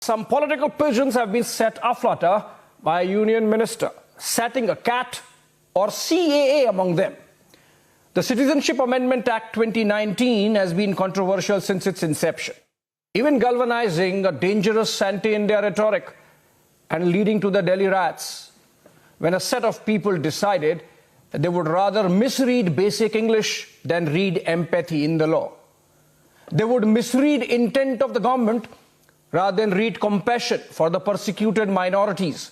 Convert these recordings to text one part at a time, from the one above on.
Some political pigeons have been set aflutter by a union minister, setting a cat or CAA among them. The Citizenship Amendment Act 2019 has been controversial since its inception, even galvanizing a dangerous anti-India rhetoric and leading to the Delhi riots, when a set of people decided that they would rather misread basic English than read empathy in the law. They would misread intent of the government rather than read compassion for the persecuted minorities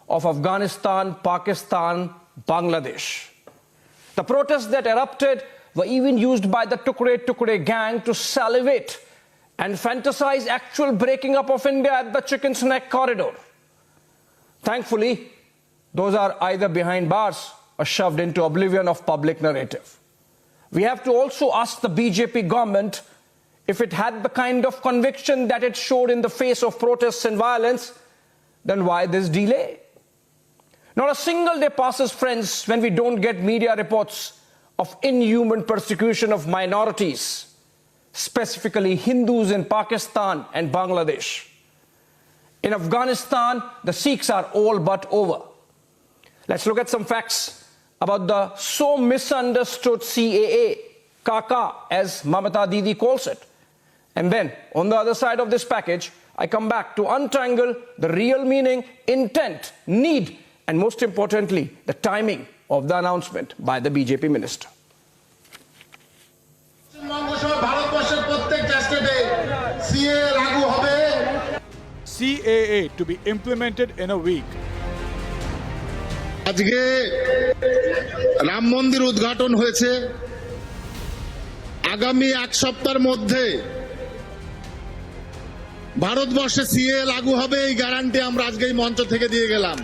of Afghanistan, Pakistan, Bangladesh. The protests that erupted were even used by the Tukre gang to salivate and fantasize actual breaking up of India at the Chicken's Neck corridor. Thankfully, those are either behind bars or shoved into oblivion of public narrative. We have to also ask the BJP government if it had the kind of conviction that it showed in the face of protests and violence, then why this delay? Not a single day passes, friends, when we don't get media reports of inhuman persecution of minorities, specifically Hindus in Pakistan and Bangladesh. In Afghanistan, the Sikhs are all but over. Let's look at some facts about the so misunderstood CAA, Kaka, as Mamata Didi calls it. And then, on the other side of this package, I come back to untangle the real meaning, intent, need, and most importantly, the timing of the announcement by the BJP minister. CAA to be implemented in a week. আজকে রাম মন্দির উদ্ঘাটন হয়েছে আগামী এক সপ্তাহের মধ্যে ভারতবর্ষে CA লাগু হবে এই গ্যারান্টি আমরা আজকে এই মঞ্চ থেকে দিয়ে গেলাম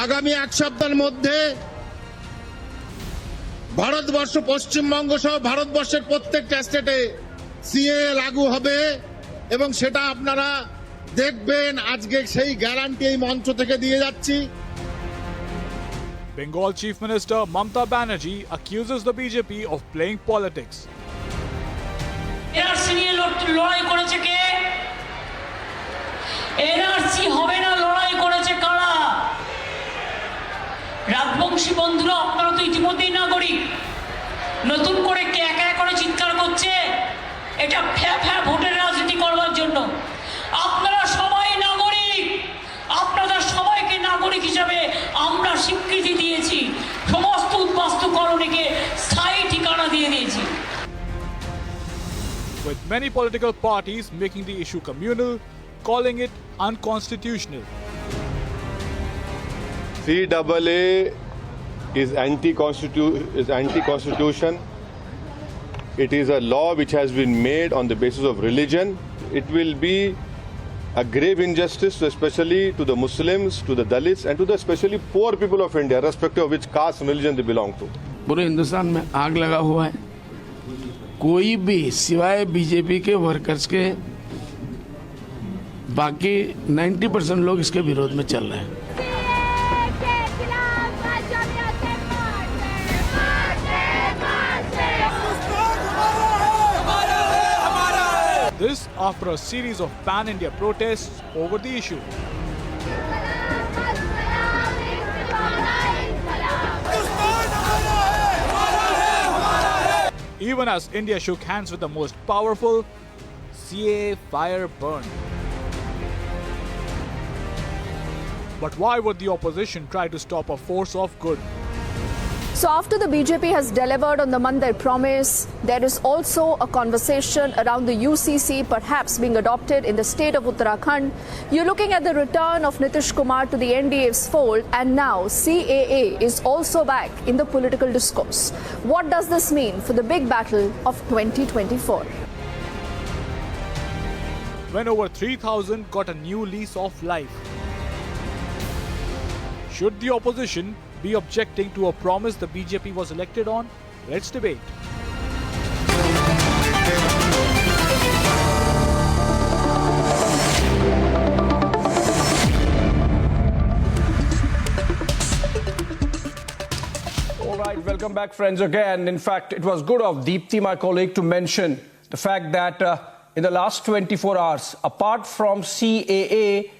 আগামী এক সপ্তাহের মধ্যে ভারতবর্ষ পশ্চিমবঙ্গ সহ ভারতবর্ষের প্রত্যেকটা স্টেটে সিএ লাগু হবে এবং সেটা আপনারা দেখবেন আজকে সেই গ্যারান্টি এই মঞ্চ থেকে দিয়ে যাচ্ছি Bengal Chief Minister Mamata Banerjee accuses the BJP of playing politics. NRC নিয়ে লড়াই করেছে কে? NRC হবে না, লড়াই করেছে কারা? রাজবংশী বন্ধুরা, আপনারা তো ইতিমধ্যেই নাগরিক। নতুন করে কে একা করে চিৎকার করছে? এটা ফ্যা ভোটের রাজনীতি করবার জন্য। আপনারা সবাই নাগরিক, আপনাদের সবাইকে নাগরিক হিসাবে আমরা স্বীকৃতি দিয়েছি, সমস্ত উদ্বাস্তু কলোনিকে স্থায়ী ঠিকানা দিয়ে দিয়েছি। With many political parties making the issue communal, calling it unconstitutional. CAA is anti-constitution. It is a law which has been made on the basis of religion. It will be a grave injustice, especially to the Muslims, to the Dalits, and to the especially poor people of India, irrespective of which caste and religion they belong to. पूरे हिंदुस्तान में आग लगा हुआ है। कोई भी सिवाय BJP के वर्कर्स के बाकी 90% लोग इसके विरोध में चल रहे हैं। This after a series of pan-India protests over the issue. Even as India shook hands with the most powerful, CAA fire burned. But why would the opposition try to stop a force of good? So after the BJP has delivered on the Monday promise, there is also a conversation around the UCC perhaps being adopted in the state of Uttarakhand. You're looking at the return of Nitish Kumar to the NDA's fold, and now CAA is also back in the political discourse. What does this mean for the big battle of 2024? When over 3,000 got a new lease of life. Should the opposition be objecting to a promise the BJP was elected on? Let's debate. All right, welcome back, friends, again. In fact, it was good of Deepthi, my colleague, to mention the fact that in the last 24 hours. Apart from CAA,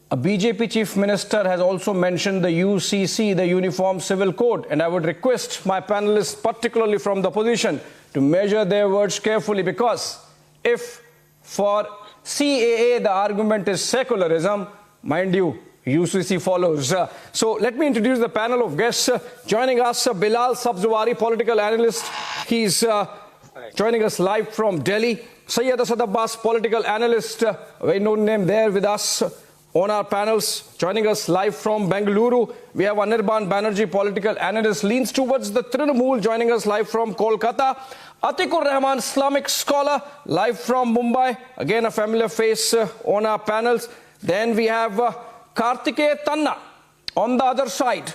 a BJP chief minister has also mentioned the UCC, the Uniform Civil Code. And I would request my panelists, particularly from the opposition, to measure their words carefully, because if for CAA the argument is secularism, mind you, UCC follows. So let me introduce the panel of guests. Joining us, Bilal Sabzuwari, political analyst. He's joining us live from Delhi. Syed Asad Abbas, political analyst, a very known name there with us on our panels. Joining us live from Bengaluru, we have Arnab Banerjee, political analyst, leans towards the Trinamool, joining us live from Kolkata. Atikur Rahman, Islamic scholar, live from Mumbai, again a familiar face on our panels. Then we have Kartikeya Tanna on the other side,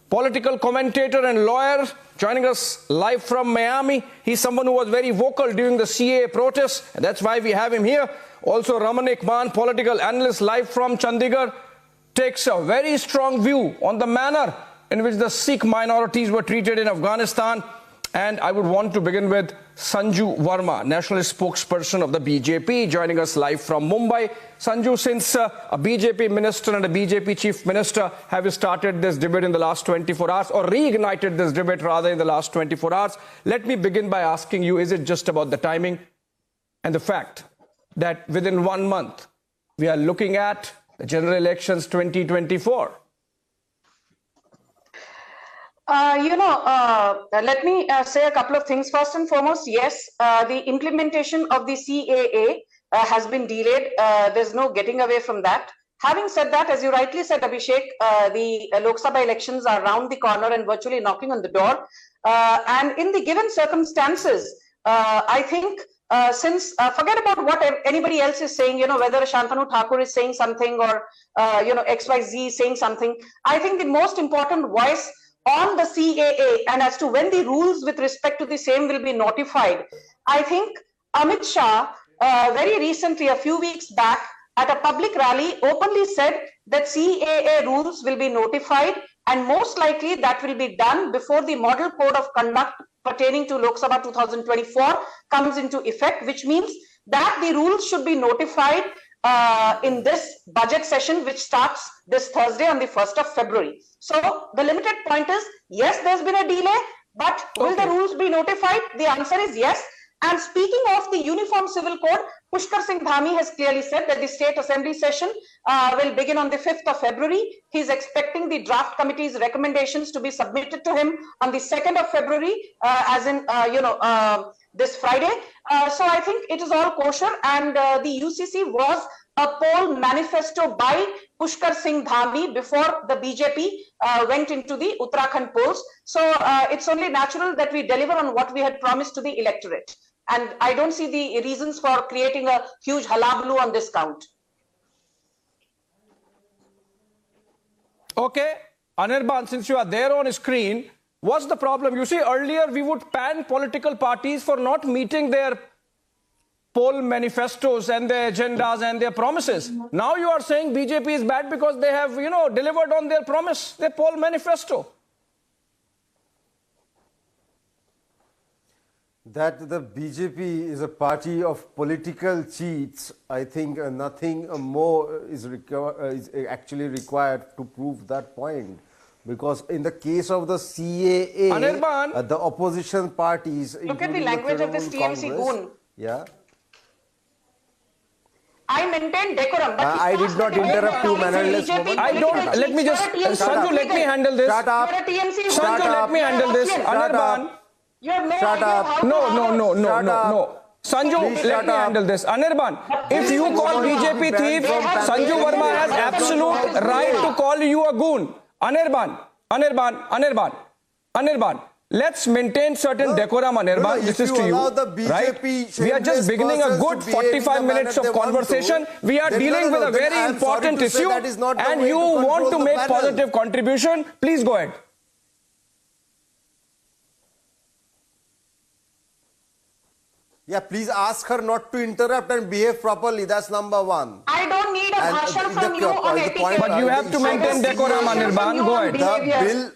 political commentator and lawyer, joining us live from Miami. He's someone who was very vocal during the CAA protests, and that's why we have him here. Also, Ramanik Man, political analyst, live from Chandigarh, takes a very strong view on the manner in which the Sikh minorities were treated in Afghanistan. And I would want to begin with Sanju Verma, nationalist spokesperson of the BJP, joining us live from Mumbai. Sanju, since a BJP minister and a BJP chief minister have started this debate in the last 24 hours, or reignited this debate rather in the last 24 hours, let me begin by asking you, is it just about the timing and the fact that within 1 month we are looking at the general elections 2024? Let me say a couple of things. First and foremost, yes, the implementation of the CAA has been delayed. There's no getting away from that. Having said that, as you rightly said, Abhishek, the Lok Sabha elections are around the corner and virtually knocking on the door. And in the given circumstances, I think since forget about what anybody else is saying, whether Shantanu Thakur is saying something or, XYZ is saying something, I think the most important voice on the CAA and as to when the rules with respect to the same will be notified, I think Amit Shah very recently, a few weeks back, at a public rally openly said that CAA rules will be notified, and most likely that will be done before the model code of conduct pertaining to Lok Sabha 2024 comes into effect, which means that the rules should be notified in this budget session, which starts this Thursday on the 1st of February. So the limited point is, yes, there's been a delay, but will the rules be notified? The answer is yes. And speaking of the Uniform Civil Code, Pushkar Singh Dhami has clearly said that the State Assembly session will begin on the 5th of February. He's expecting the draft committee's recommendations to be submitted to him on the 2nd of February, as in, this Friday. So I think it is all kosher, and the UCC was a poll manifesto by Pushkar Singh Dhami before the BJP went into the Uttarakhand polls. So it's only natural that we deliver on what we had promised to the electorate. And I don't see the reasons for creating a huge hullabaloo on this count. Okay, Anirban, since you are there on screen, what's the problem? You see, earlier we would pan political parties for not meeting their poll manifestos and their agendas and their promises. Now you are saying BJP is bad because they have, delivered on their promise, their poll manifesto. That the BJP is a party of political cheats, I think nothing more is actually required to prove that point. Because in the case of the CAA, Anirban, the opposition parties... Look at the language of this TMC goon. Yeah. I maintain decorum. But I did not interrupt you, mannerless woman. I don't. Let me just... Sanju, let me handle this. Shut up. Sanju, let me handle this. Anirban. Shut up. No. Sanju, let me handle this. Anirban, if you call BJP thief, Sanju Verma has absolute right to call you a goon. Anirban, let's maintain certain decorum, Anirban. This is to you, right? We are just beginning a good 45 minutes of conversation. We are dealing with a very important issue, and you want to make positive contribution. Please go ahead. Yeah, please ask her not to interrupt and behave properly. That's number one. I don't need a bhashan from you on etiquette. But you have to maintain decorum, Anirban. Go ahead. The bill...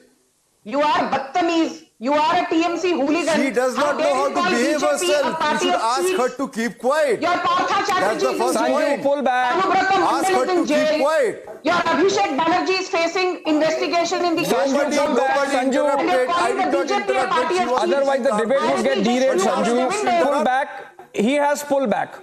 You are battamiz. You are a TMC hooligan. She does not know how to behave herself. You should ask her to keep quiet. Your Partha That's the Chatterjee first point. Pull back. Ask her to keep quiet. Your Abhishek Banerjee is facing investigation in the Nobody interrupted. I did not interrupt when she was Otherwise, the debate would get derailed, Sanju. Pull back. He has pulled back.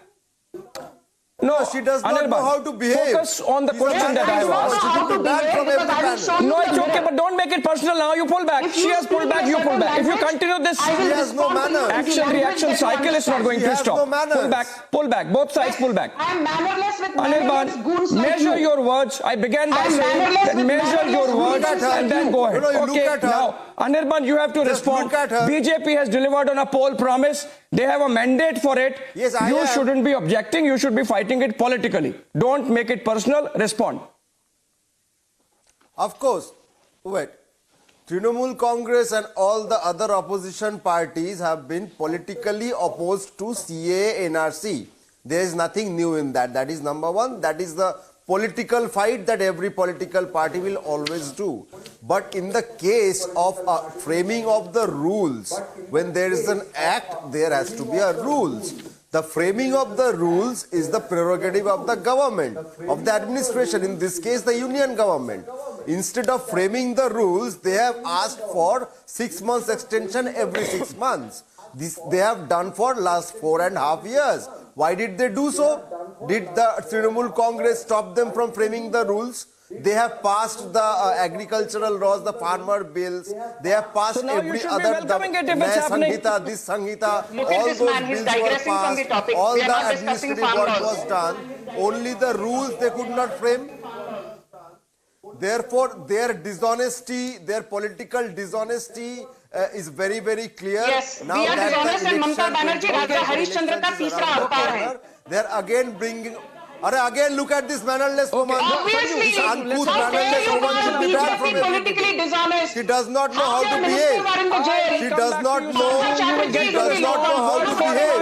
No, she does not know how to behave. Focus on the question that I have asked. She should be banned from every panel. No, it's okay, but don't make it personal now. You pull back. She has pulled back, you pull back. If you continue this She has no manner. action-reaction cycle is not going She to has stop. no manners. Pull back. Both sides pull back. I am mannerless with mannerless goons Anirban, like measure you. your words. I began by I'm saying mannerless that with measure your mannerless words goons like and then you. go ahead. No, you Okay, look at her. now, Anirban, you have to Just respond. look at her. BJP has delivered on a poll promise. They have a mandate for it. Yes, I You am. shouldn't be objecting. You should be fighting it politically. Don't make it personal. Respond. Of course. Wait. Trinamool Congress and all the other opposition parties have been politically opposed to CAA and NRC. There is nothing new in that. That is number one. That is the political fight that every political party will always do. But in the case of framing of the rules, when there is an act, there has to be a rules. The framing of the rules is the prerogative of the government, of the administration, in this case the union government. Instead of framing the rules, they have asked for 6 months extension every 6 months. This they have done for last 4.5 years. Why did they do so? Did the Trinamool Congress stop them from framing the rules? They have passed the agricultural laws, the farmer bills. They have passed So now you every should be other welcoming it if it's happening. Sanghita, this Sanghita. Look at all this those man, he's bills were digressing from the passed. topic. All We are the not discussing administrative farm work laws. was done. Only the rules they could not frame. Therefore, their dishonesty, their political dishonesty is very, very clear. Yes, Now we are that the dishonest and election Mamata Banerjee Raja Harish Chandra ka elections is तीसरा around the अवतार है. corner, they are again bringing. Again, look at this mannerless woman. Obviously, This uncouth how dare mannerless you woman call should be banned from BJP everything. politically dishonest? She does not know how to Our behave. ministers are in the jail. She does not know. Chatterjee She does not know how to behave.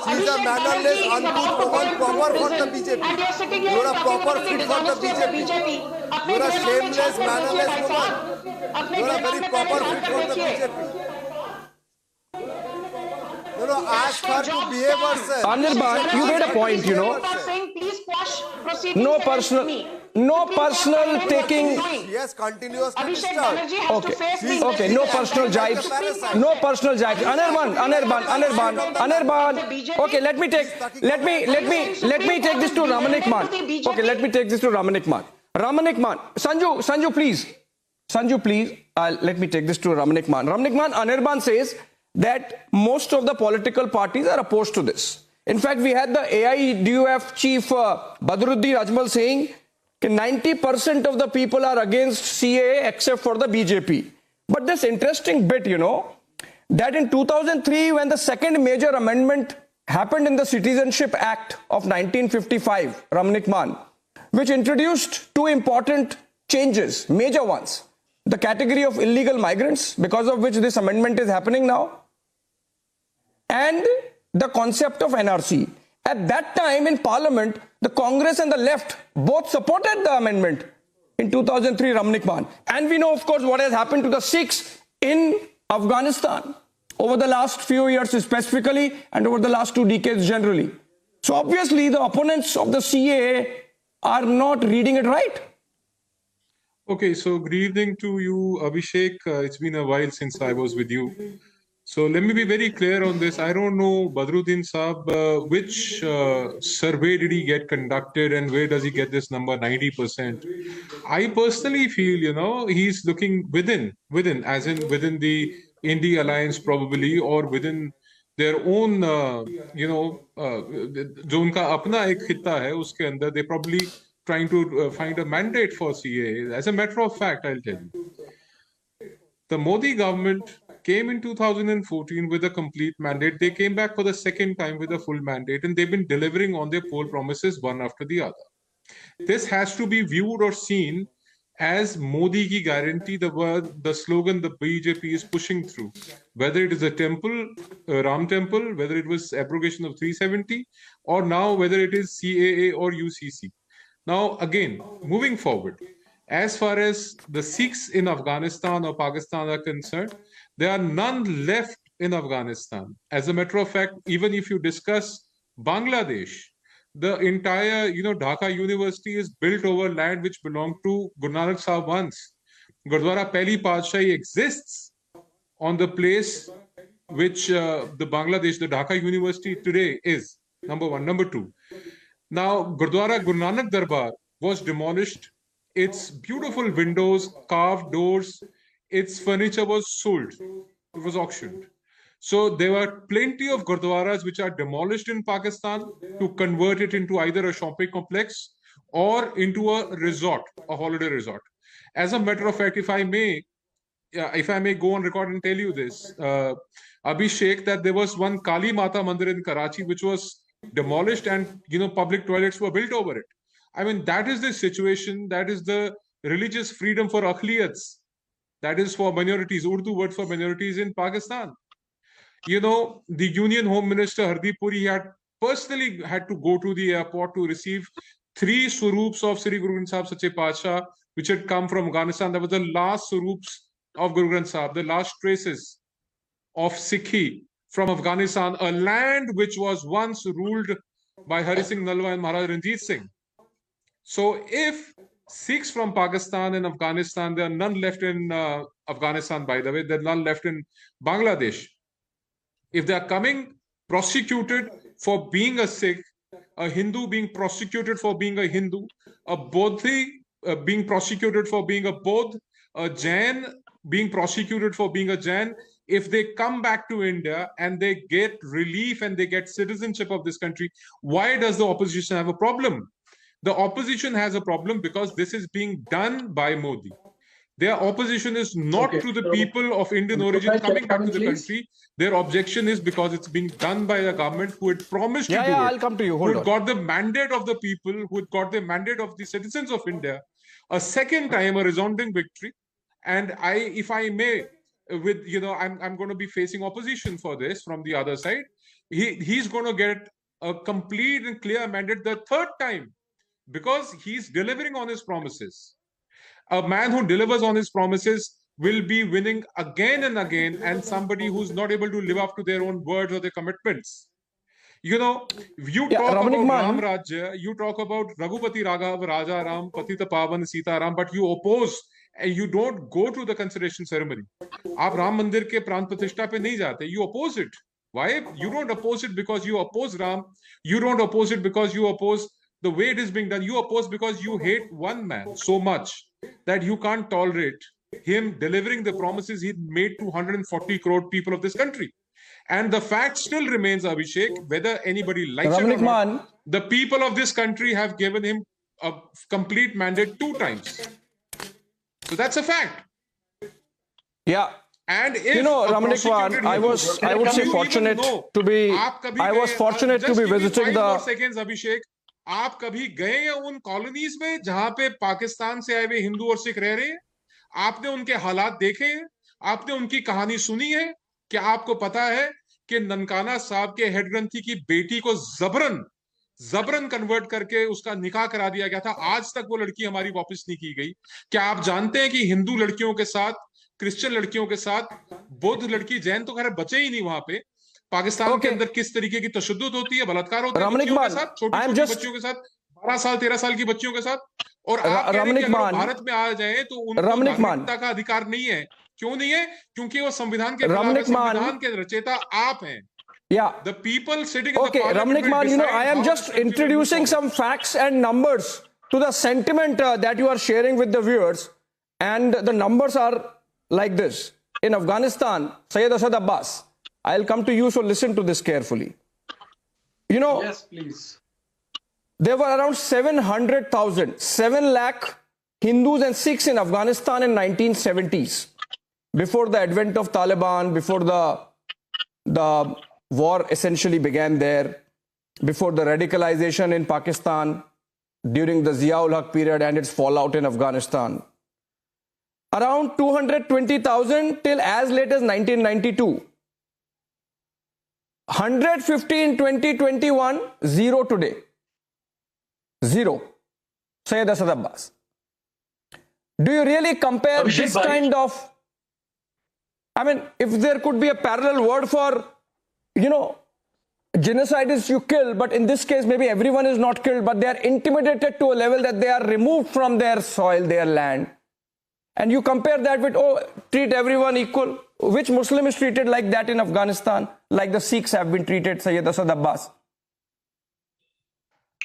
She is a mannerless, uncouth woman proper for the BJP. And you're sitting here You are a talking proper about fit the for the dishonesty of the BJP. अपने You are a दिमाग में shameless, छाप कर mannerless देखिए भाई woman. साहब. अपने You are a दिमाग very में proper पहले fit छाप for कर the देखिए. BJP. No, ask her to behave herself. Anirban, you made a point, you know. Saying, please quash proceedings No against personal, me. no Supreme Court personal condemned what taking. he's doing. Yes, continuously Abhishek disturbed. Banerjee has to face the Okay, no personal jibes. No personal jibes. Anirban. Okay, let me take this to Ramanik Man. Okay, let me take this to Ramanik Man. Ramanik Man. Sanju, please. Let me take this to Ramanik Man. Ramanik Man, Anirban says that most of the political parties are opposed to this. In fact, we had the AIDUF chief Badruddin Ajmal saying that 90% of the people are against CAA except for the BJP. But this interesting bit, you know, that in 2003, when the second major amendment happened in the Citizenship Act of 1955, Ramanik Man, which introduced two important changes, major ones. The category of illegal migrants, because of which this amendment is happening now, and the concept of NRC. At that time in Parliament, the Congress and the left both supported the amendment in 2003, Ramanik Man. And we know, of course, what has happened to the Sikhs in Afghanistan over the last few years specifically and over the last 2 decades generally. So obviously, the opponents of the CAA are not reading it right. Okay, so good evening to you, Abhishek. It's been a while since I was with you. So let me be very clear on this. I don't know, Badruddin Saab, which survey did he get conducted and where does he get this number 90%? I personally feel, you know, he's looking within, as in within the Indie Alliance probably, or within their own, जो उनका अपना एक खिता है उसके अंदर, they probably trying to find a mandate for CAA. As a matter of fact, I'll tell you, the Modi government came in 2014 with a complete mandate. They came back for the second time with a full mandate, and they've been delivering on their poll promises one after the other. This has to be viewed or seen as Modi ki guarantee, the slogan the BJP is pushing through. Whether it is a temple, Ram temple, whether it was abrogation of 370, or now whether it is CAA or UCC. Now, again, moving forward, as far as the Sikhs in Afghanistan or Pakistan are concerned, There are none left in Afghanistan. As a matter of fact, even if you discuss Bangladesh, the entire, Dhaka University is built over land which belonged to Guru Nanak Sahib once. Gurdwara Pehli Padshai exists on the place which the Dhaka University today is. Number one. Number two, now Gurdwara Guru Nanak Darbar was demolished. Its beautiful windows, carved doors, its furniture was sold. It was auctioned. So there were plenty of gurdwaras which are demolished in Pakistan to convert it into either a shopping complex or into a resort, a holiday resort. As a matter of fact, if I may go on record and tell you this, Abhishek, that there was one Kali Mata Mandir in Karachi which was demolished and public toilets were built over it. I mean, that is the situation. That is the religious freedom for Akhliyats. That is for minorities, Urdu word for minorities in Pakistan. The Union Home Minister Hardeep Puri personally had to go to the airport to receive 3 swarups of Sri Guru Granth Sahib Sache Paatshah, which had come from Afghanistan. That was the last swarups of Guru Granth Sahib, the last traces of Sikhi from Afghanistan, a land which was once ruled by Hari Singh Nalwa and Maharaj Ranjit Singh. So if Sikhs from Pakistan and Afghanistan, there are none left in Afghanistan, by the way, there are none left in Bangladesh. If they are coming prosecuted for being a Sikh, a Hindu being prosecuted for being a Hindu, a Bodhi being prosecuted for being a Bodh, a Jain being prosecuted for being a Jain, if they come back to India and they get relief and they get citizenship of this country, why does the opposition have a problem? The opposition has a problem because this is being done by Modi. Their opposition is not to the people of Indian origin coming back to the country. Their objection is because it's being done by a government who had promised to do it. I'll come to you. Hold on. Who had got the mandate of the people, who had got the mandate of the citizens of India. A second time, a resounding victory. And if I may, I'm going to be facing opposition for this from the other side. He's going to get a complete and clear mandate the third time because he's delivering on his promises. A man who delivers on his promises will be winning again and again, and somebody who's not able to live up to their own words or their commitments. You talk about Ram Rajya, you talk about Raghupati Raghav, Raja Ram, Patita Pavan, Sita Ram, but you oppose and you don't go to the consideration ceremony. आप राम मंदिर के प्राण प्रतिष्ठा पे नहीं जाते. You oppose it. Why? You don't oppose it because you oppose Ram. You don't oppose it because you oppose the way it is being done. You oppose because you hate one man so much that you can't tolerate him delivering the promises he made to 140 crore people of this country. And the fact still remains, Abhishek, whether anybody likes it or not, the people of this country have given him a complete mandate 2 times. So that's a fact. Yeah. And if Ramanikwan, I would say fortunate to be. I was fortunate to be visiting the. Seconds, Abhishek. आप कभी गए हैं उन colonies में जहां पे पाकिस्तान से आए हुए हिंदू और सिख रह रहे हैं? आपने उनके हालात देखे हैं? आपने उनकी कहानी सुनी है? क्या आपको पता है कि ननकाना साहब के हेड ग्रंथी की बेटी को जबरन कन्वर्ट करके उसका निकाह करा दिया गया था? आज तक वो लड़की हमारी वापस नहीं की गई. क्या आप जानते हैं कि हिंदू लड़कियों के साथ, क्रिश्चियन लड़कियों के साथ, बौद्ध लड़की, जैन तो खैर बचे ही नहीं वहां पे, पाकिस्तान के अंदर किस तरीके की तशद्दुद होती है, बलात्कार होता है बच्चियों के साथ, छोटी बच्चियों के साथ, 12 साल 13 साल की बच्चियों के साथ. और आप कह रहे हैं कि अगर भारत में आ जाए तो उनको नागरिकता का अधिकार नहीं है. क्यों नहीं है? क्योंकि वो संविधान के संविधान के रचयिता आप हैं. Yeah. The people sitting in the parliament. Ramanikman, I am just introducing some facts and numbers to the sentiment that you are sharing with the viewers, and the numbers are like this. In Afghanistan, Syed Asad Abbas, I'll come to you, so listen to this carefully. Yes, please. There were around 700,000, 7 lakh Hindus and Sikhs in Afghanistan in 1970s. Before the advent of Taliban, before the war essentially began there, before the radicalization in Pakistan, during the Zia-ul Haq period and its fallout in Afghanistan. Around 220,000 till as late as 1992. 150 in 2021, 0 today. 0. Syed Asad Abbas. Do you really compare this kind of... I mean, if there could be a parallel word for, genocide is you kill, but in this case, maybe everyone is not killed, but they are intimidated to a level that they are removed from their soil, their land. And you compare that with, treat everyone equal. Which Muslim is treated like that in Afghanistan, like the Sikhs have been treated, Sayyid Asad Abbas?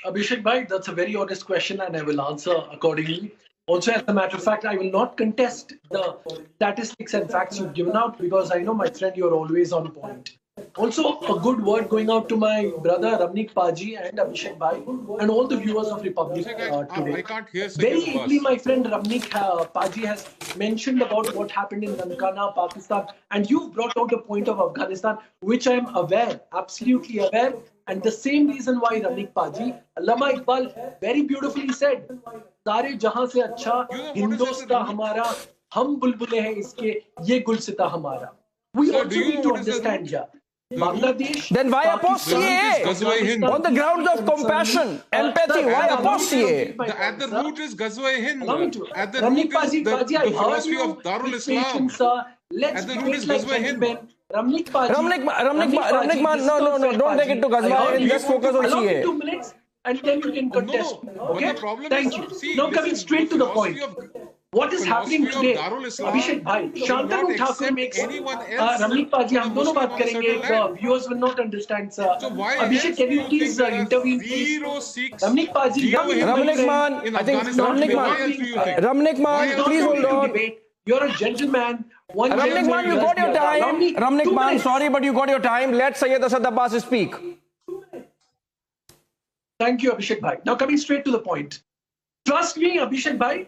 Abhishek Bhai, that's a very honest question and I will answer accordingly. Also, as a matter of fact, I will not contest the statistics and facts you've given out because I know, my friend, you're always on point. Also, a good word going out to my brother Ramnik Paji and Abhishek Bhai and all the viewers of Republic today. I can't hear Very ably, my friend Ramnik Paji has mentioned about what happened in Nankana, Pakistan, and you've brought out the point of Afghanistan, which I am aware, absolutely aware. And the same reason why Ramnik Paji, Allama Iqbal very beautifully said, "Sare jahan se acha Hindustan hamara, hum bulbule hain iske, ye gulsita hamara." We also need to understand here. Bangladesh. Then why oppose CAA? On the grounds of compassion, empathy, why oppose CAA? At the root is Ghazwa-e-Hind. At the Ramnik root is Paji, the philosophy of Darul Islam. Let's At the root is Ghazwa-e-Hind. Ramnik Paji, no, don't take it to Ghazwa-e-Hind, just focus on allow me CAA. 2 minutes and then you can contest. Okay? The problem Thank is, you. Now coming straight to the point. What is happening today? Abhishek Bhai, Shantanu Thakur makes Ramnik Paji, hum dono baat karenge. Viewers will not understand, sir. Abhishek, can you please intervene, please? Ramnik Paji, Ramnik Man, I think Ramnik Man, please hold on. You're a gentleman. Ramnik Man, you got your time. Ramnik Man, sorry, but you got your time. Let Sayyid Asad Abbas speak. Thank you, Abhishek Bhai. Now coming straight to the point. Trust me, Abhishek Bhai,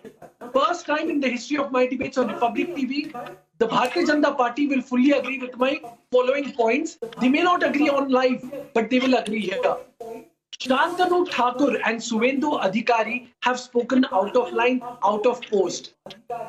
first time in the history of my debates on Republic TV, the Bharatiya Janata Party will fully agree with my following points. They may not agree on live, but they will agree here. Shantanu Thakur and Suvendu Adhikari have spoken out of line, out of post.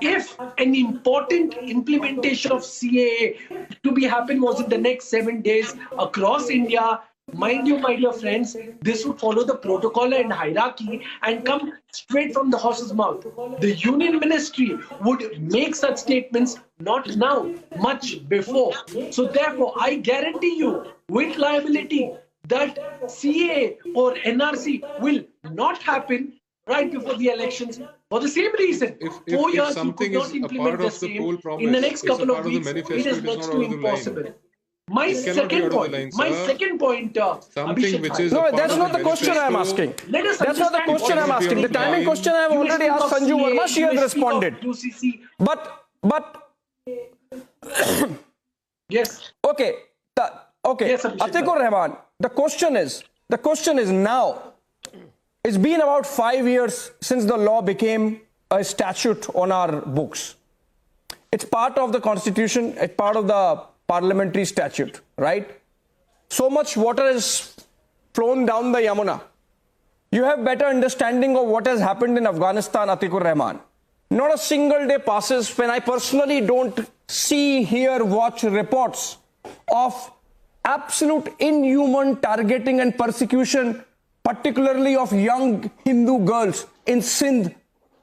If an important implementation of CAA to be happen was in the next 7 days across India, mind you, my dear friends, this would follow the protocol and hierarchy and come straight from the horse's mouth. The Union Ministry would make such statements not now, much before. So therefore, I guarantee you with liability that CAA or NRC will not happen right before the elections for the same reason. 4 years you could not implement the same. In the next couple of weeks, it is next to impossible. My second point, Abhishek Bhai. No, that's not the question I'm asking. That's not the question I'm asking. The timing question I've already asked Sanju Verma. She has responded. But yes. Okay. Yes, Atikur Rahman, the question is now, it's been about 5 years since the law became a statute on our books. It's part of the constitution, it's part of the parliamentary statute, right? So much water has flown down the Yamuna. You have better understanding of what has happened in Afghanistan, Atikur Rahman. Not a single day passes when I personally don't see, hear, watch reports of absolute inhuman targeting and persecution, particularly of young Hindu girls in Sindh,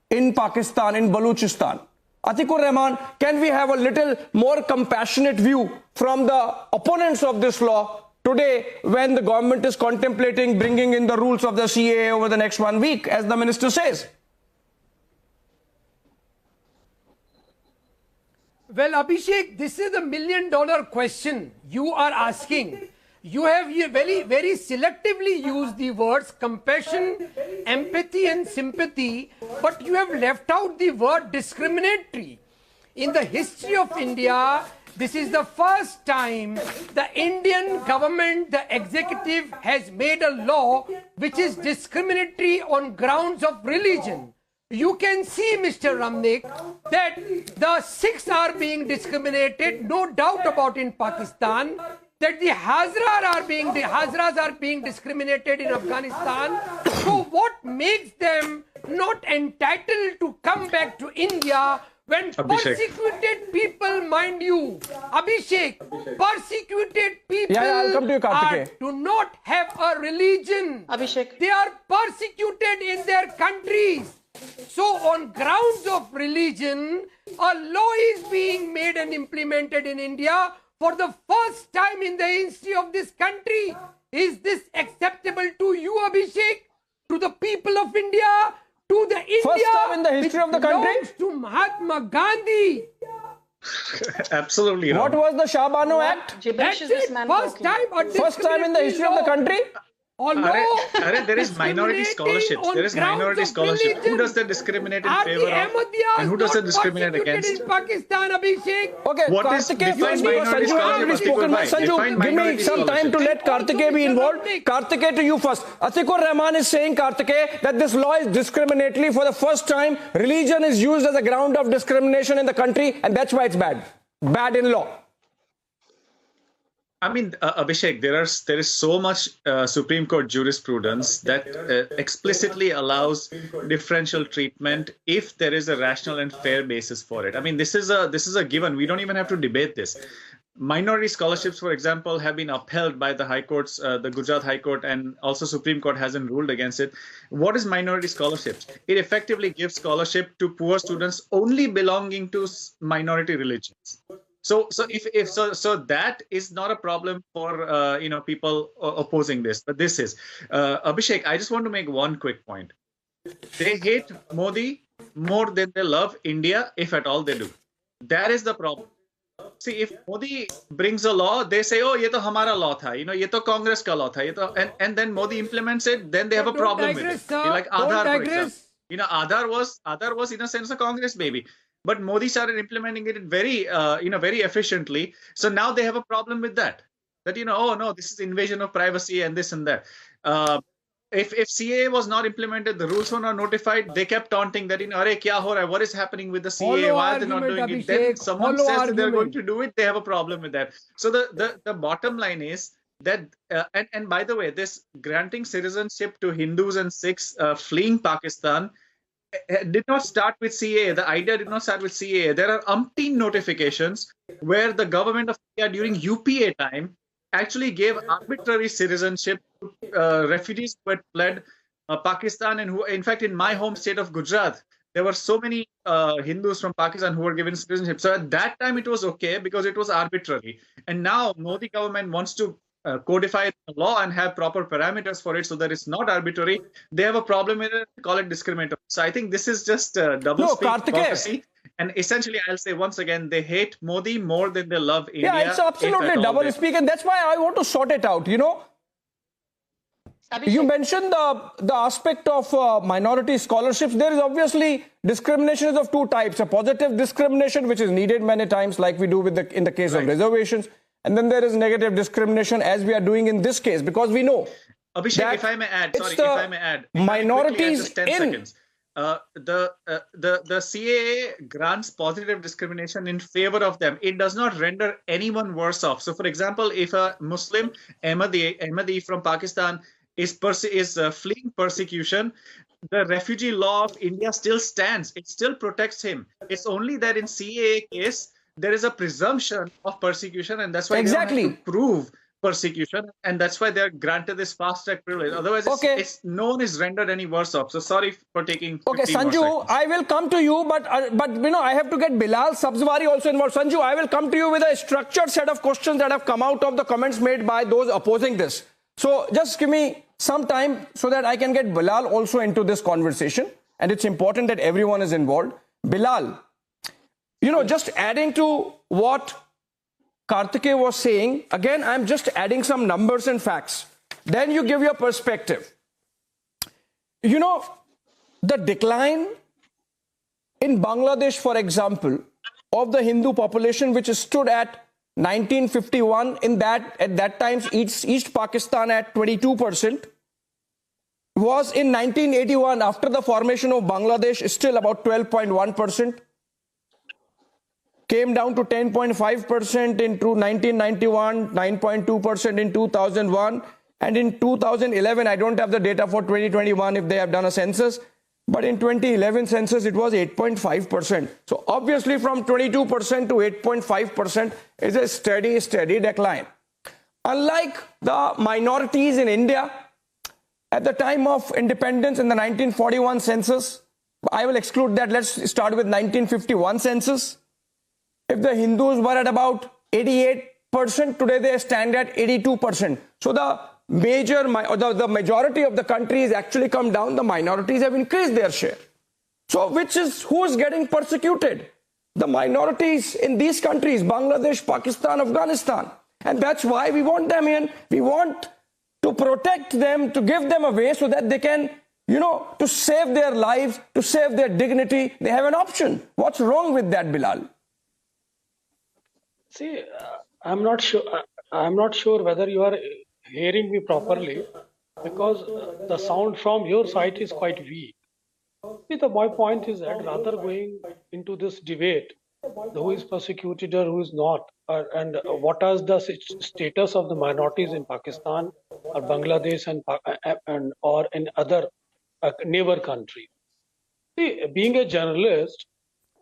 in Pakistan, in Baluchistan. Atikur Rahman, can we have a little more compassionate view from the opponents of this law today when the government is contemplating bringing in the rules of the CAA over the next 1 week, as the minister says? Well, Abhishek, this is the $1 million question you are asking. You have very, very selectively used the words compassion, empathy and sympathy, but you have left out the word discriminatory. In the history of India, this is the first time the Indian government, the executive, has made a law which is discriminatory on grounds of religion. You can see, Mr. Ramnik, that the Sikhs are being discriminated, no doubt about, in Pakistan, that the Hazras are being discriminated in Afghanistan. So what makes them not entitled to come back to India when persecuted people, mind you, Abhishek, persecuted people do not have a religion. Abhishek. They are persecuted in their countries. So on grounds of religion, A law is being made and implemented in India for the first time in the history of this country. Is this acceptable to you, Abhishek? To the people of India? To the India First time in the history of the country? belongs to Mahatma Gandhi. Absolutely wrong. What was the Shah Bano Act? That's it. First time. First time in the history of the country? There is minority scholarships. There is minority scholarship. Who does that discriminate in favor of? And who does that discriminate against? In Pakistan, Abhishek. Okay, What is Karthikeya, define minority scholarship? Sanju, give me some time to let Karthikeya be involved. Karthikeya, to you first. Atikur Rahman is saying, Karthikeya, that this law is discriminatory. For the first time, religion is used as a ground of discrimination in the country, and that's why it's bad. Bad in law. I mean, Abhishek, there is so much Supreme Court jurisprudence that explicitly allows differential treatment if there is a rational and fair basis for it. I mean, this is a given. We don't even have to debate this. Minority scholarships, for example, have been upheld by the High Courts, the Gujarat High Court, and also Supreme Court hasn't ruled against it. What is minority scholarships? It effectively gives scholarship to poor students only belonging to minority religions. So that is not a problem for people opposing this, but this is Abhishek. I just want to make one quick point. They hate Modi more than they love India, if at all they do. That is the problem. See, if Modi brings a law, they say, "Oh, ye to hamara law tha. Ye to Congress ka law tha." And then Modi implements it. Then they have a problem with it. Like Aadhaar, for example. Aadhaar was in a sense a Congress baby. But Modi started implementing it very efficiently. So now they have a problem with that. That, oh no, this is invasion of privacy and this and that. If CAA was not implemented, the rules were not notified, they kept taunting that, Arey, kya ho raha hai? What is happening with the CAA? Why are they not doing it? Then someone says they're going to do it, they have a problem with that. So the bottom line is that, and by the way, this granting citizenship to Hindus and Sikhs fleeing Pakistan did not start with CAA. The idea did not start with CAA. There are umpteen notifications where the government of India during UPA time actually gave arbitrary citizenship to refugees who had fled Pakistan, and who, in fact, in my home state of Gujarat, there were so many Hindus from Pakistan who were given citizenship. So at that time it was okay because it was arbitrary. And now Modi government wants to codify the law and have proper parameters for it so that it's not arbitrary. They have a problem with it, call it discriminatory. So I think this is just double-speak prophecy. And essentially, I'll say once again, they hate Modi more than they love India. Yeah, it's absolutely double-speak, and that's why I want to sort it out. You mentioned the aspect of minority scholarships. There is obviously discrimination of two types: a positive discrimination, which is needed many times, like we do in the case of reservations. And then there is negative discrimination, as we are doing in this case, because we know. Abhishek, if I may add, minorities just 10 seconds. The CAA grants positive discrimination in favor of them. It does not render anyone worse off. So, for example, if a Muslim Ahmadi from Pakistan is fleeing persecution, the refugee law of India still stands. It still protects him. It's only that in CAA case, there is a presumption of persecution, and that's why they don't have to prove persecution, and that's why they're granted this fast-track privilege. Otherwise, no one is rendered any worse off. So sorry for taking 15 Sanju, I will come to you, but I have to get Bilal Sabzwari also involved. Sanju, I will come to you with a structured set of questions that have come out of the comments made by those opposing this. So just give me some time so that I can get Bilal also into this conversation, and it's important that everyone is involved. Bilal, just adding to what Karthikeya was saying, again, I'm just adding some numbers and facts. Then you give your perspective. The decline in Bangladesh, for example, of the Hindu population, which stood at 1951, at that time, East Pakistan at 22%, was in 1981, after the formation of Bangladesh, still about 12.1%. Came down to 10.5% in 1991, 9.2% in 2001, and in 2011, I don't have the data for 2021 if they have done a census, but in 2011 census, it was 8.5%. So obviously from 22% to 8.5% is a steady decline. Unlike the minorities in India, at the time of independence in the 1941 census, I will exclude that. Let's start with 1951 census. If the Hindus were at about 88%, today they stand at 82%. So the the majority of the country has actually come down. The minorities have increased their share. So who is getting persecuted? The minorities in these countries, Bangladesh, Pakistan, Afghanistan. And that's why we want them in. We want to protect them, to give them away so that they can, to save their lives, to save their dignity. They have an option. What's wrong with that, Bilal? See, I'm not sure whether you are hearing me properly, because the sound from your side is quite weak. My point is that rather going into this debate, who is persecuted or who is not, and what is the status of the minorities in Pakistan or Bangladesh or in other neighbor countries. See, being a journalist,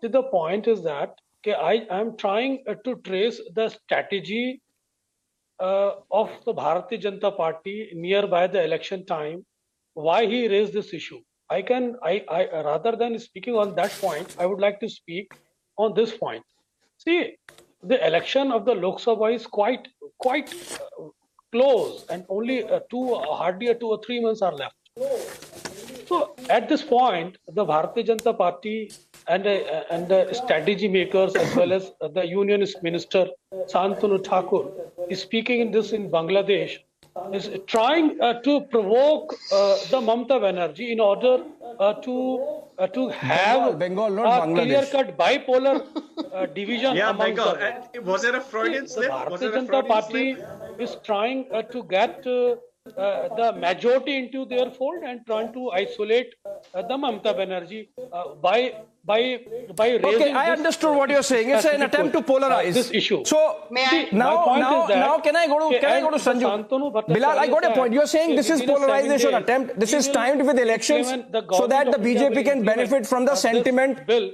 the point is that I am trying to trace the strategy of the Bharatiya Janata Party nearby the election time, why he raised this issue. I rather than speaking on that point, I would like to speak on this point. See, the election of the Lok Sabha is quite close, and only hardly 2 or 3 months are left. So at this point, the Bharatiya Janata Party and the strategy makers, as well as the Unionist Minister Shantanu Thakur, is speaking in Bangladesh, is trying to provoke the Mamata Banerjee in order to have Bengal, not a clear-cut bipolar division. Yeah, among Bengal. them. Was it a Freudian slip? The Bharatiya Janata Party is trying to get the majority into their fold and trying to isolate the Mamata Banerjee by raising. Okay, I understood what you're saying. It's an attempt to polarize this issue. So now can I go to Sanju? Bilal, I got a point. You're saying this is polarization attempt. This is timed with elections so that the BJP can benefit from the sentiment bill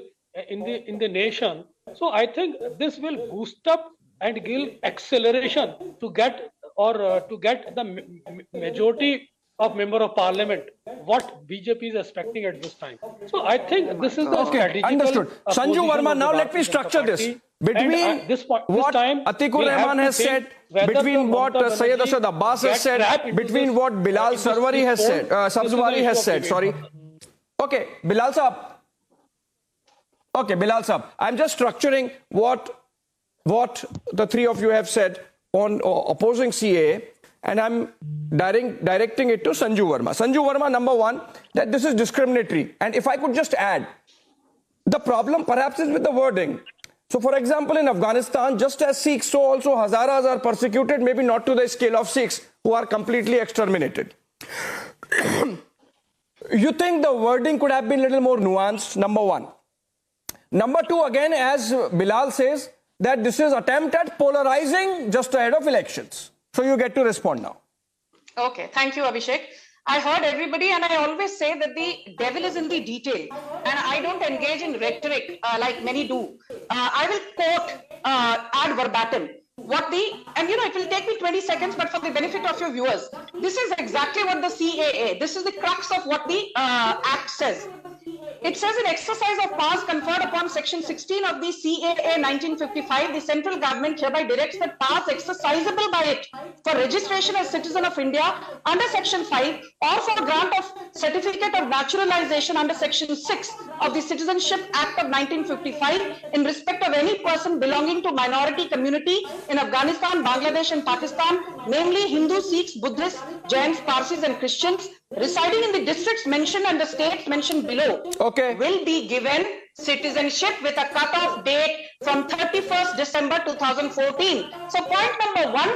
in the nation. So I think this will boost up and give acceleration to get the majority of member of parliament, what BJP is expecting at this time. So I think this is the strategical. Understood. Sanju Verma, now let me structure this. Between what Atikur Rahman has said, between what Syed Asad Abbas has said, between what Bilal Sarwari has said, Sabzwari has said, sorry. Okay, Bilal Saab. I'm just structuring what the three of you have said on opposing CAA, and I'm directing it to Sanju Verma. Sanju Verma, number one, that this is discriminatory. And if I could just add, the problem perhaps is with the wording. So, for example, in Afghanistan, just as Sikhs, so also Hazaras are persecuted, maybe not to the scale of Sikhs, who are completely exterminated. You think the wording could have been a little more nuanced, number one. Number two, again, as Bilal says, that this is attempt at polarizing just ahead of elections. So you get to respond now. Okay, thank you, Abhishek. I heard everybody, and I always say that the devil is in the detail, and I don't engage in rhetoric like many do. I will quote ad verbatim and it will take me 20 seconds, but for the benefit of your viewers, this is exactly what the CAA, this is the crux of what the Act says. It says, in exercise of powers conferred upon Section 16 of the CAA 1955, the central government hereby directs that powers exercisable by it for registration as citizen of India under Section 5 or for grant of certificate of naturalization under Section 6 of the Citizenship Act of 1955 in respect of any person belonging to minority community in Afghanistan, Bangladesh and Pakistan, namely Hindu, Sikhs, Buddhists, Jains, Parsis and Christians, residing in the districts mentioned and the states mentioned below, will be given citizenship with a cut-off date from 31st December 2014. So point number one,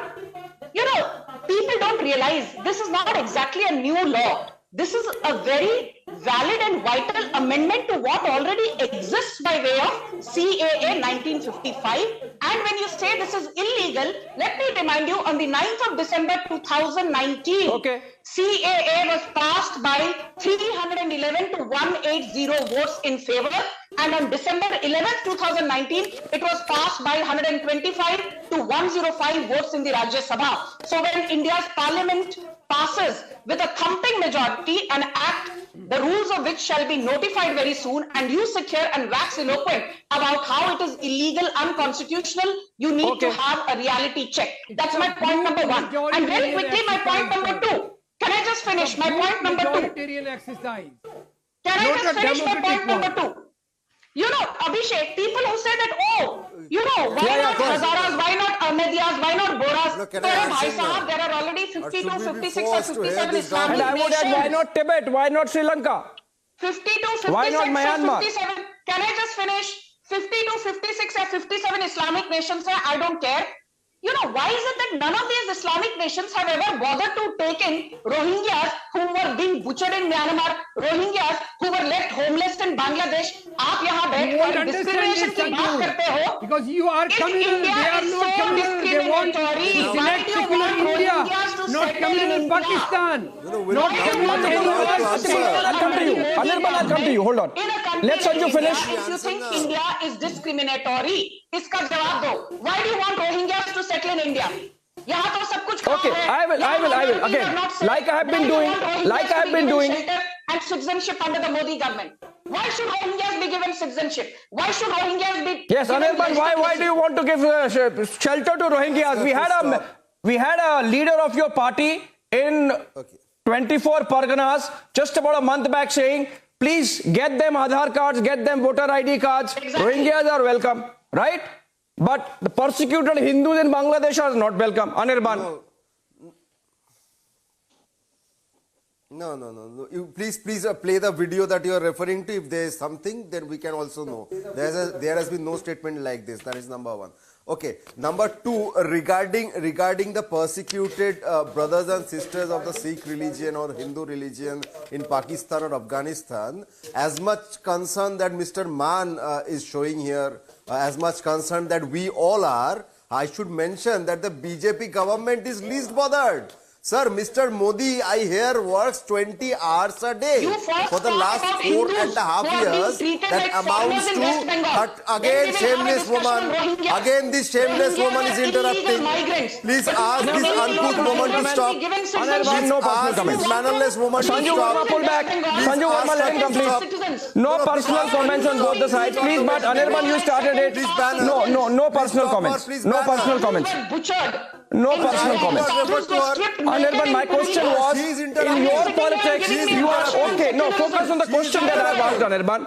people don't realize this is not exactly a new law. This is a very valid and vital amendment to what already exists by way of CAA 1955. And when you say this is illegal, let me remind you, on the 9th of December 2019, CAA was passed by 311 to 180 votes in favor. And on December 11th, 2019, it was passed by 125 to 105 votes in the Rajya Sabha. So when India's parliament passes with a thumping majority an act the rules of which shall be notified very soon, and you sit here and wax eloquent about how it is illegal, unconstitutional. You need to have a reality check. That's my point number one. And very quickly, my point number two. Can I just finish my point number two? Exercise. Can I just finish my point number two? You know, Abhishek, people who say that, oh, you know, why not Hazaras, why not Ahmedias, why not Boras? There are already 52, 56 or 57 Islamic And I would add, why not Tibet? Why not Sri Lanka? 52, 56 why not Myanmar? or 57. Can I just finish? 52, 56 or 57 Islamic nations, I don't care. You know, why is it that none of these Islamic nations have ever bothered to take in Rohingyas who were being butchered in Myanmar, Rohingyas who were left homeless in Bangladesh? आप यहाँ बैठकर discrimination की बात करते हो? Because you are communal, they are not communal. They want to select secular India, not communal Pakistan, not communal anywhere. I'll come to you. Anirban, I'll come to you. Hold on. Let's let you finish. If you think India is discriminatory, इसका जवाब दो. Why do you want Rohingyas to settle in India? यहाँ तो सब कुछ Okay, I will. Again, like I have been doing. And citizenship under the Modi government. Why should Rohingyas be given citizenship? Why should Rohingyas be? Yes, Anirban, why do you want to give shelter to Rohingyas? We had a leader of your party in 24 Parganas just about a month back saying, please get them Aadhaar cards, get them voter ID cards. Exactly. Rohingyas are welcome, right? But the persecuted Hindus in Bangladesh are not welcome. Anirban. No. You please play the video that you are referring to. If there is something, then we can also know. There has been no statement like this. That is number one. Okay. Number two, regarding the persecuted brothers and sisters of the Sikh religion or Hindu religion in Pakistan or Afghanistan, as much concern that Mr. Mann is showing here, as much concern that we all are, I should mention that the BJP government is least bothered. Sir, Mr. Modi, I hear, works 20 hours a day for the last 4.5 years. That amounts to, again, shameless woman. Again, this shameless woman is interrupting. Please ask this uncouth woman to stop. Please ask this mannerless woman to stop. Sanju Verma, pull back. Sanju Verma, let him complete. No personal comments on both the sides, please. But Anirban, you started it. No personal comments. No personal comments. No personal comments. Anirban, my question was, in your politics, you are okay. No, focus on the question that I have asked, Anirban.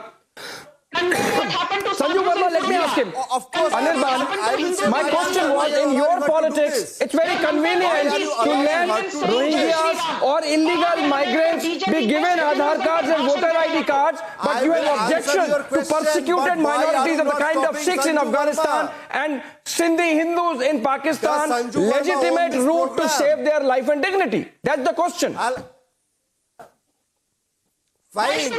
Sanju Verma, let me ask him. Of course, Anirban, my question was, in your politics, it's very convenient to let Rohingyas or illegal migrants be given Aadhaar cards and voter ID cards, but you have objection to persecuted minorities of the kind of Sikhs in Afghanistan and Sindhi Hindus in Pakistan, legitimate route to save their life and dignity. That's the question. Fine.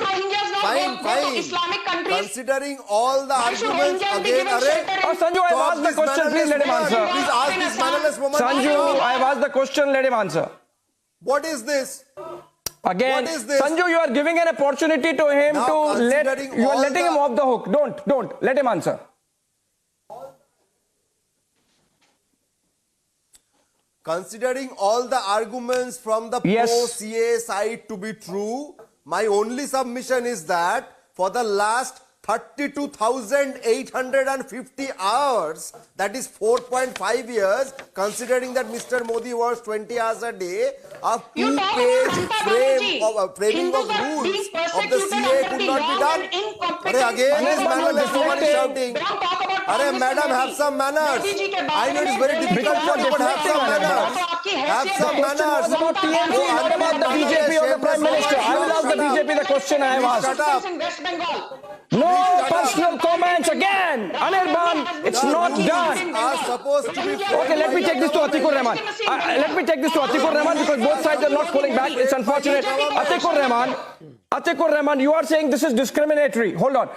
Islamic countries? Considering all the arguments again, Sanju, I have asked the question, please let him answer. Please ask this mannerless woman. Sanju, I have asked the question, let him answer. What is this? Again, what is this? Sanju, you are giving an opportunity to him now, to you are letting him off the hook. Don't. Let him answer. Considering all the arguments from the pro-CA side to be true, my only submission is that for the last 32,850 hours, that is 4.5 years, considering that Mr. Modi works 20 hours a day, a two-page framing of rules of the CA could not be done. Again, this mannerless woman is shouting. Madam, have some manners. I know it's very difficult for you, but have some manners. Have some manners. About TMC, not about the BJP or the Prime Minister. I will ask the BJP the question I have asked. Shut up. No personal comments again. Anirban, it's not done. Okay, let me take this to Atikur Rahman. Because both sides are not pulling back. It's unfortunate. Atikur Rahman, you are saying this is discriminatory. Hold on.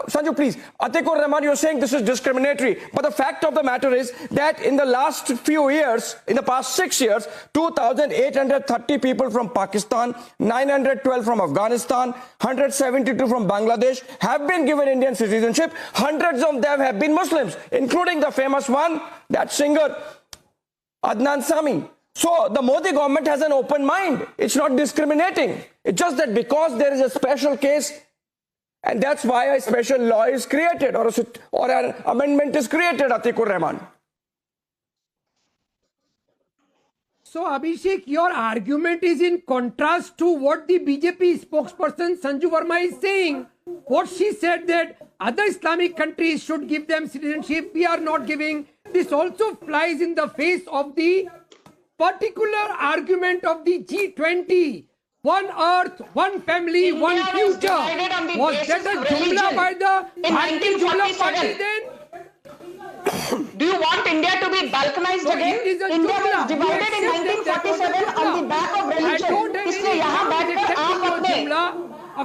Sanju, please. Atikur Rahman, you are saying this is discriminatory. But the fact of the matter is that in the last few years, in the past 6 years, 2,830 people from Pakistan, 912 from Afghanistan, 172 from Bangladesh have been given Indian citizenship. Hundreds of them have been Muslims, including the famous one, that singer, Adnan Sami. So the Modi government has an open mind. It's not discriminating. It's just that because there is a special case, and that's why a special law is created or an amendment is created, Atikur Rahman. So Abhishek, your argument is in contrast to what the BJP spokesperson Sanju Verma is saying. What she said that other Islamic countries should give them citizenship, we are not giving. This also flies in the face of the particular argument of the G20. One earth, one family, India one future. Was that a jumla by the Bharatiya Jumla Party then? Do you want India to be balkanized again? India was divided in 1947 on the back of religion. इसलिए यहाँ बैठकर आप अपने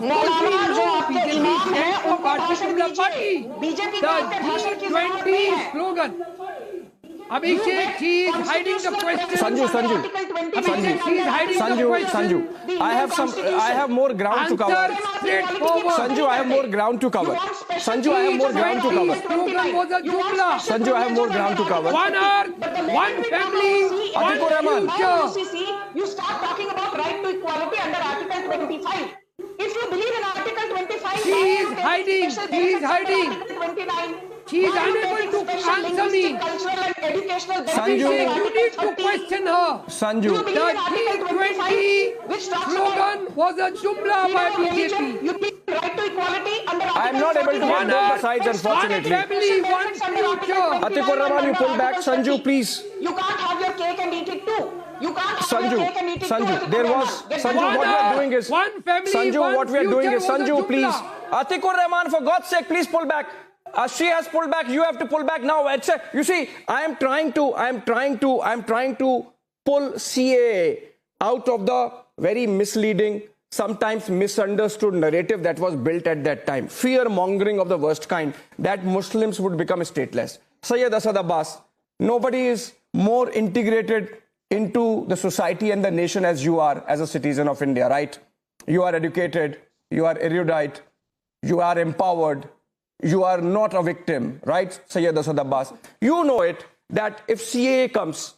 मौलाना जो आपके इमाम हैं उनको भाषण दीजिए. बीजेपी को आपके भाषण की जरूरत नहीं है. Slogan. Abhishek, she is hiding the question. Sanju, I have more ground to cover. Sanju, I have more ground to cover. Sanju, I have more ground to cover. Sanju, I have more ground to cover. One earth, one family, one future. You start talking about right to equality under Article 25. If you believe in Article 25, she is hiding. She is hiding. Article 29. She is unable to answer me. Sanju, you need to question her. Sanju, the G20 slogan was a jumla by BJP. You believe in right to equality under I am not able to get both the sides, unfortunately. One family, one future. Atikur Rahman, you pull back. Sanju, please. You can't have your cake and eat it too. You can't have your cake and eat it too. Sanju, there was. Sanju, what we are doing is. One family, Sanju, one what we are doing is. future Sanju, was a please. jumla. Atikur Rahman, for God's sake, please pull back. She has pulled back. You have to pull back now. You see, I am trying to pull CAA out of the very misleading, sometimes misunderstood narrative that was built at that time. Fear mongering of the worst kind, that Muslims would become stateless. Sayyid Asad Abbas, nobody is more integrated into the society and the nation as you are as a citizen of India, right? You are educated, you are erudite, you are empowered. You are not a victim, right, Sayyid Asad Abbas? You know it, that if CAA comes,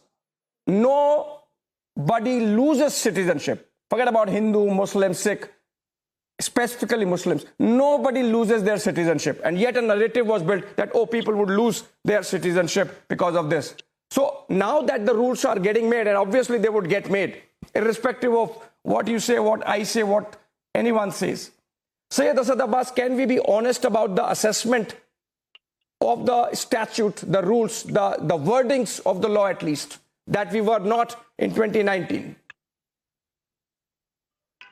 nobody loses citizenship. Forget about Hindu, Muslim, Sikh, specifically Muslims. Nobody loses their citizenship. And yet a narrative was built that, oh, people would lose their citizenship because of this. So now that the rules are getting made, and obviously they would get made, irrespective of what you say, what I say, what anyone says. Sayyid Asad Abbas, can we be honest about the assessment of the statute, the rules, the wordings of the law at least, that we were not in 2019?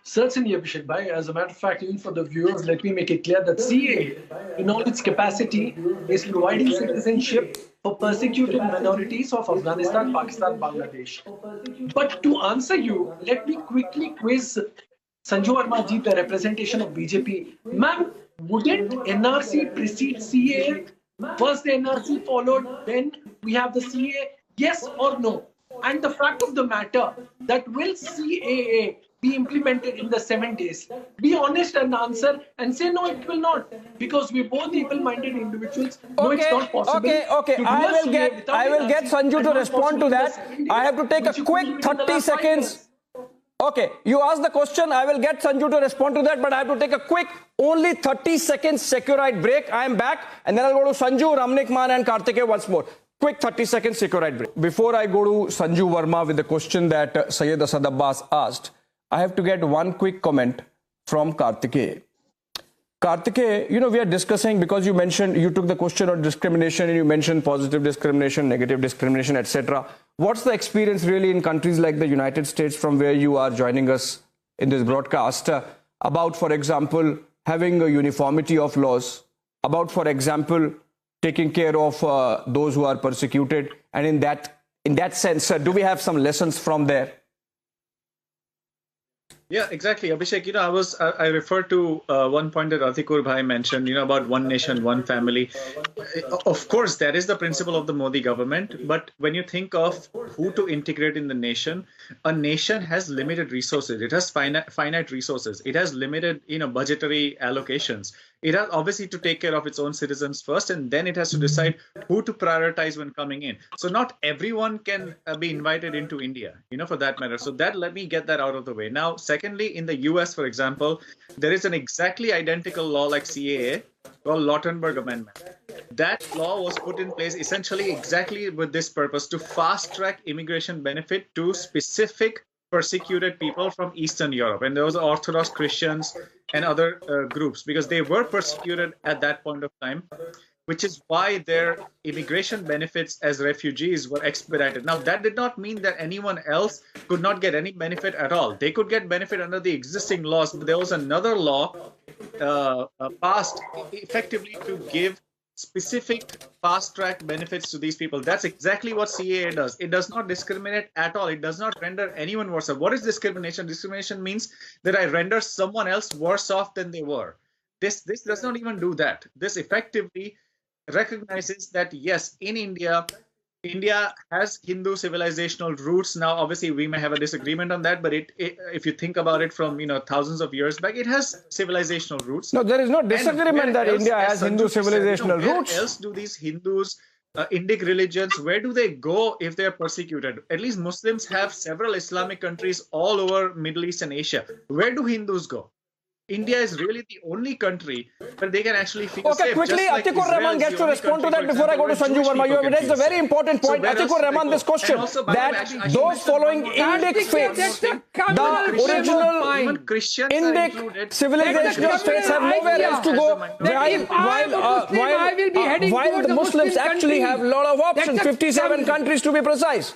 Certainly, Abhishek Bhai. As a matter of fact, even for the viewers, let me make it clear that CAA, in all its capacity, is providing citizenship for persecuted minorities of Afghanistan, Pakistan, Bangladesh. But to answer you, let me quickly quiz Sanju Verma ji, the representation of BJP. Ma'am, wouldn't NRC precede CAA? First the NRC followed, then we have the CAA. Yes or no? And the fact of the matter, that will CAA be implemented in the 7 days? Be honest and answer and say no, it will not, because we're both able-minded individuals. No, it's not possible. Okay. I will get Sanju to respond to that. I have to take a quick 30 seconds. Okay, you asked the question. I will get Sanju to respond to that, but I have to take a quick, only 30 seconds Securite break. I am back, and then I'll go to Sanju, Ramnik Man, and Kartike once more. Quick 30 seconds Securite break. Before I go to Sanju Verma with the question that Sayyid Asad Abbas asked, I have to get one quick comment from Kartike. Kartike, we are discussing, because you took the question on discrimination and you mentioned positive discrimination, negative discrimination, etc. What's the experience really in countries like the United States, from where you are joining us in this broadcast, about, for example, having a uniformity of laws, about, for example, taking care of those who are persecuted, and in that sense, do we have some lessons from there? Yeah, exactly, Abhishek. I referred to one point that Atikur Bhai mentioned, about one nation, one family. Of course, that is the principle of the Modi government. But when you think of who to integrate in the nation, a nation has limited resources. It has finite resources. It has limited, budgetary allocations. It has obviously to take care of its own citizens first, and then it has to decide who to prioritize when coming in. So not everyone can be invited into India, for that matter. So that, let me get that out of the way. Now, secondly, in the US, for example, there is an exactly identical law like CAA called Lautenberg Amendment. That law was put in place essentially exactly with this purpose, to fast track immigration benefit to specific persecuted people from Eastern Europe. And those are Orthodox Christians and other groups, because they were persecuted at that point of time, which is why their immigration benefits as refugees were expedited. Now, that did not mean that anyone else could not get any benefit at all. They could get benefit under the existing laws, but there was another law passed effectively to give specific fast-track benefits to these people. That's exactly what CAA does. It does not discriminate at all. It does not render anyone worse off. What is discrimination? Discrimination means that I render someone else worse off than they were. This does not even do that. This effectively recognizes that, yes, in India has Hindu civilizational roots. Now, obviously, we may have a disagreement on that, but if you think about it from thousands of years back, it has civilizational roots. No, there is no disagreement that India has Hindu civilizational roots. Where else do these Hindus, Indic religions, where do they go if they are persecuted? At least Muslims have several Islamic countries all over Middle East and Asia. Where do Hindus go? India is really the only country where they can actually feel safe. Okay, quickly, Atikur Rahman gets to respond to that before I go to Sanju Verma. You have raised a very important point. Atikur Rahman, this question, that those following Indic faiths, the original Indic civilizational faiths have nowhere else to go, while the Muslims actually have a lot of options, 57 countries to be precise.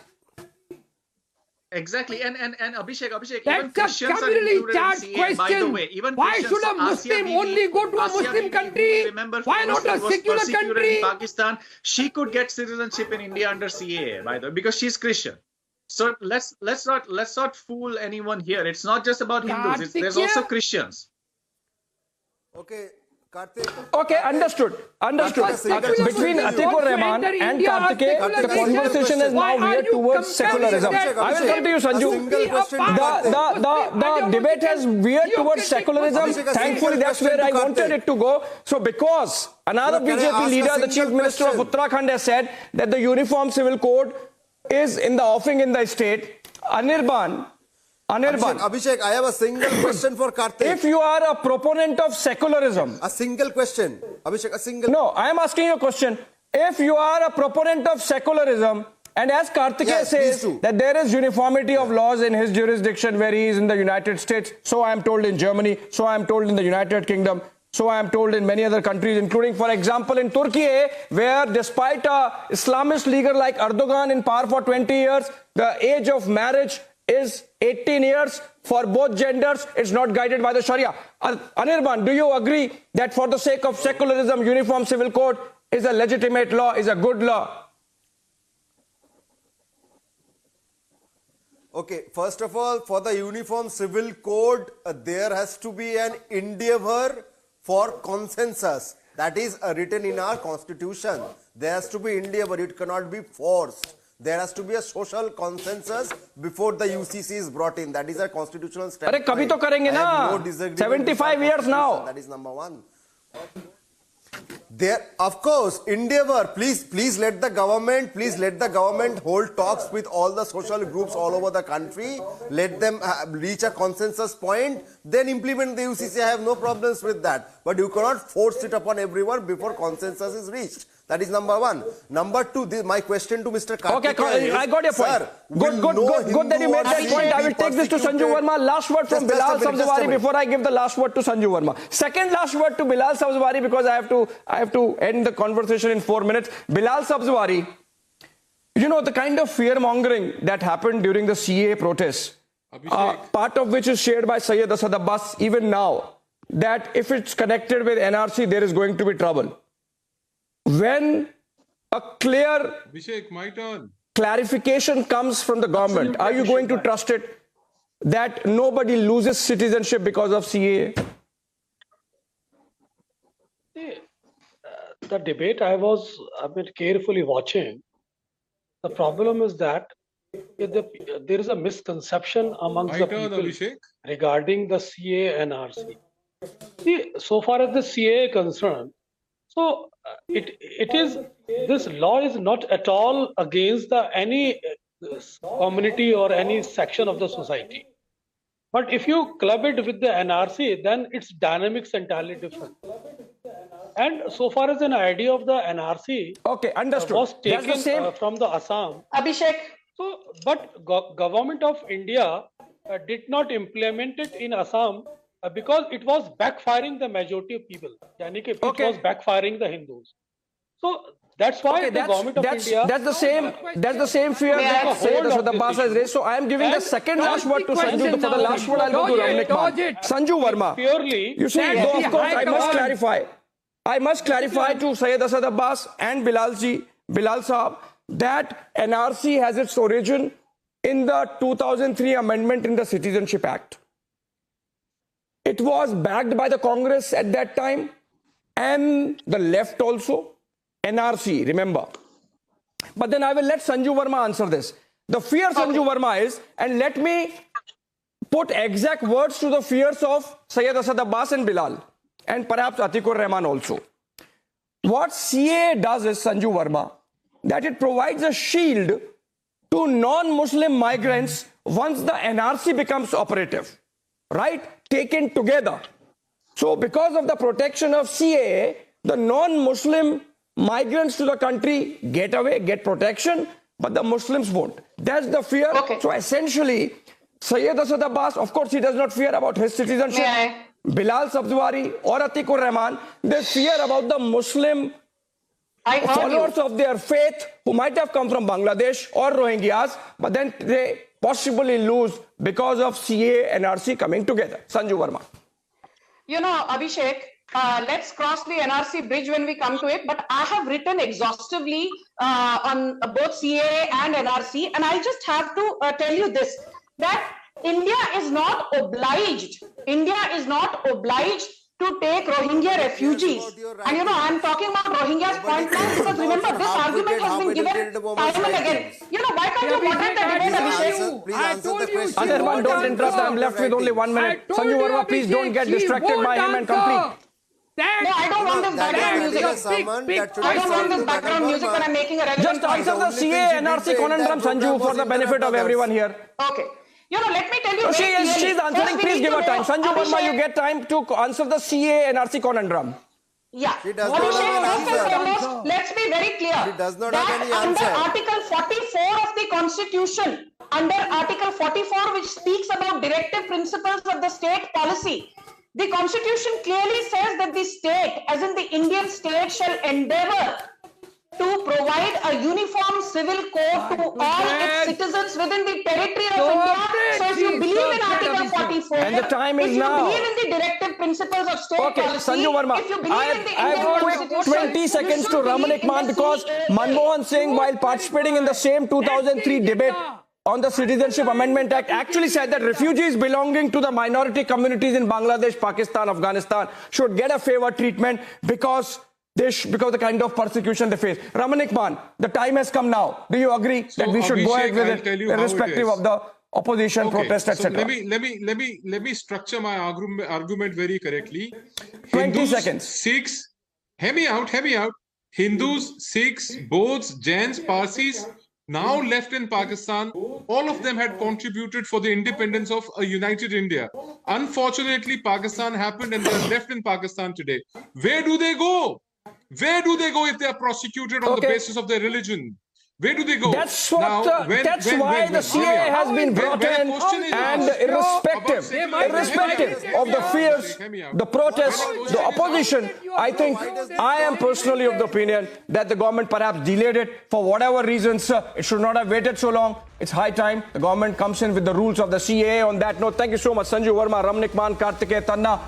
Exactly, and Abhishek, that's even Christians are included in CAA, by the way. Even why Christians, should a Muslim only go to a Muslim country? Remember, why not a secular country? In Pakistan, she could get citizenship in India under CAA, by the way, because she's Christian. So let's not fool anyone here. It's not just about Hindus. There's also Christians. Okay. Karthik. Okay, understood. Between Atikur Rahman and Karthikeya, the conversation is now veered towards secularism. I will come to you, Sanju. The debate has veered towards secularism. Thankfully, that's where I wanted it to go. So, because another BJP leader, the Chief Minister of Uttarakhand, has said that the Uniform Civil Code is in the offing in the state, Anirban. Abhishek, I have a single question for Karthik. If you are a proponent of secularism... A single question. Abhishek, a single... No, I am asking you a question. If you are a proponent of secularism, and as Karthikeya says that there is uniformity of laws in his jurisdiction where he is in the United States, so I am told in Germany, so I am told in the United Kingdom, so I am told in many other countries, including, for example, in Turkey, where despite a Islamist leader like Erdogan in power for 20 years, the age of marriage is 18 years for both genders. It's not guided by the Sharia. Anirban, do you agree that for the sake of secularism, Uniform Civil Code is a legitimate law, is a good law? Okay, first of all, for the Uniform Civil Code, there has to be an endeavor for consensus. That is written in our constitution. There has to be endeavor, it cannot be forced. There has to be a social consensus before the UCC is brought in. That is a constitutional standpoint. Kabhi to karenge na. 75 years now. That is number one. There, of course, endeavor. Please let the government hold talks with all the social groups all over the country. Let them reach a consensus point. Then implement the UCC. I have no problems with that. But you cannot force it upon everyone before consensus is reached. That is number one. Number two, my question to Mr. Karthikeya. Okay, I got your point. Sir, good that you made that point. I will take this to Sanju Verma. Last word from Bilal Sabzwari before I give the last word to Sanju Verma. Second last word to Bilal Sabzwari, because I have to end the conversation in 4 minutes. Bilal Sabzwari, you know the kind of fear mongering that happened during the CAA protests, part of which is shared by Syed Asad Abbas even now, that if it's connected with NRC, there is going to be trouble. When a clear clarification comes from the government, are you going to trust it that nobody loses citizenship because of CAA? The debate I was carefully watching. The problem is that there is a misconception amongst the people regarding the CAA and NRC. See, so far as the CAA is concerned, so this law is not at all against any community or any section of the society. But if you club it with the NRC, then its dynamics entirely different. And so far as an idea of the NRC was taken from the Assam. Abhishek. So, but government of India did not implement it in Assam because it was backfiring the majority of people. It was backfiring the Hindus. So that's why the government of India. That's the same fear that Sayyid Abbas has raised. So I am giving the second last word to Sanju. For the last word, I'll go to Ramnik. Sanju Verma. You see, though, of course, I must clarify to Syed Asad Abbas and Bilal Saab that NRC has its origin in the 2003 amendment in the Citizenship Act. It was backed by the Congress at that time and the left also. NRC, remember. But then I will let Sanju Verma answer this. The fear, Sanju Verma, is, and let me put exact words to the fears of Syed Asad Abbas and Bilal, and perhaps Atikur Rahman also. What CAA does is, Sanju Verma, that it provides a shield to non-Muslim migrants once the NRC becomes operative, right? Taken together. So because of the protection of CAA, the non-Muslim migrants to the country get away, get protection, but the Muslims won't. That's the fear. So essentially, Syed Asad Abbas, of course, he does not fear about his citizenship. Bilal Sabzwari or Atikur Rahman, they fear about the Muslim followers of their faith who might have come from Bangladesh or Rohingyas, but then they possibly lose because of CAA and NRC coming together. Sanju Verma. You know, Abhishek, let's cross the NRC bridge when we come to it, but I have written exhaustively on both CAA and NRC, and I just have to tell you this, that India is not obliged to take Rohingya refugees. And you know, I'm talking about Rohingyas point blank because remember, this argument has been given time and again. You know, why can't you moderate the debate, Abhishek? I told you. Anirban, don't interrupt. I'm left with only 1 minute. Sanju Verma, please don't get distracted by him and complete. No, I don't want this background music. I don't want this background music when I'm making a relevant point. Just answer the CAA NRC conundrum, Sanju, for the benefit of everyone here. Okay. You know, let me tell you. She's answering. Please give her time. Sanju Verma, you get time to answer the CAA NRC conundrum. Yeah. Abhishek, let's be very clear. She does not have any answer. Under Article 44 of the Constitution, under Article 44, which speaks about directive principles of the state policy, the Constitution clearly says that the state, as in the Indian state, shall endeavor to provide a uniform civil code to all its citizens within the territory of India. So if you believe in Article 44, and the time is now. If you believe in the directive principles of state policy, Sanju Verma, if you believe in the I have quick 20 seconds to Ramnik Man because Manmohan Singh, while participating in the same 2003 debate on the Citizenship Amendment Act, actually said that refugees belonging to the minority communities in Bangladesh, Pakistan, Afghanistan should get a favor treatment because of the kind of persecution they face. Ramnik Man, the time has come now. Do you agree that we should go ahead with it, irrespective of the opposition, protest, etc.? Let me structure my argument very correctly. 20 seconds. Sikhs, hear me out. Hindus, Sikhs, Bauds, Jains, Parsis, now left in Pakistan, all of them had contributed for the independence of a united India. Unfortunately, Pakistan happened and they are left in Pakistan today. Where do they go? Where do they go if they are prosecuted on the basis of their religion? Where do they go? That's why the CAA has been brought in, and irrespective of the fears, the protests, the opposition, I think I am personally of the opinion that the government perhaps delayed it for whatever reasons. It should not have waited so long. It's high time the government comes in with the rules of the CAA. On that note, thank you so much, Sanju Verma, Ramnik Man, Kartikeya Tanna,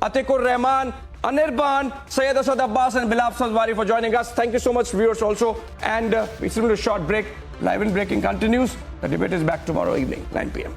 Atikur Rahman, Anirban, Syed Asad Abbas and Bilal Sabzwari for joining us. Thank you so much, viewers, also. And we still need a short break. Live and Breaking continues. The debate is back tomorrow evening, 9 p.m.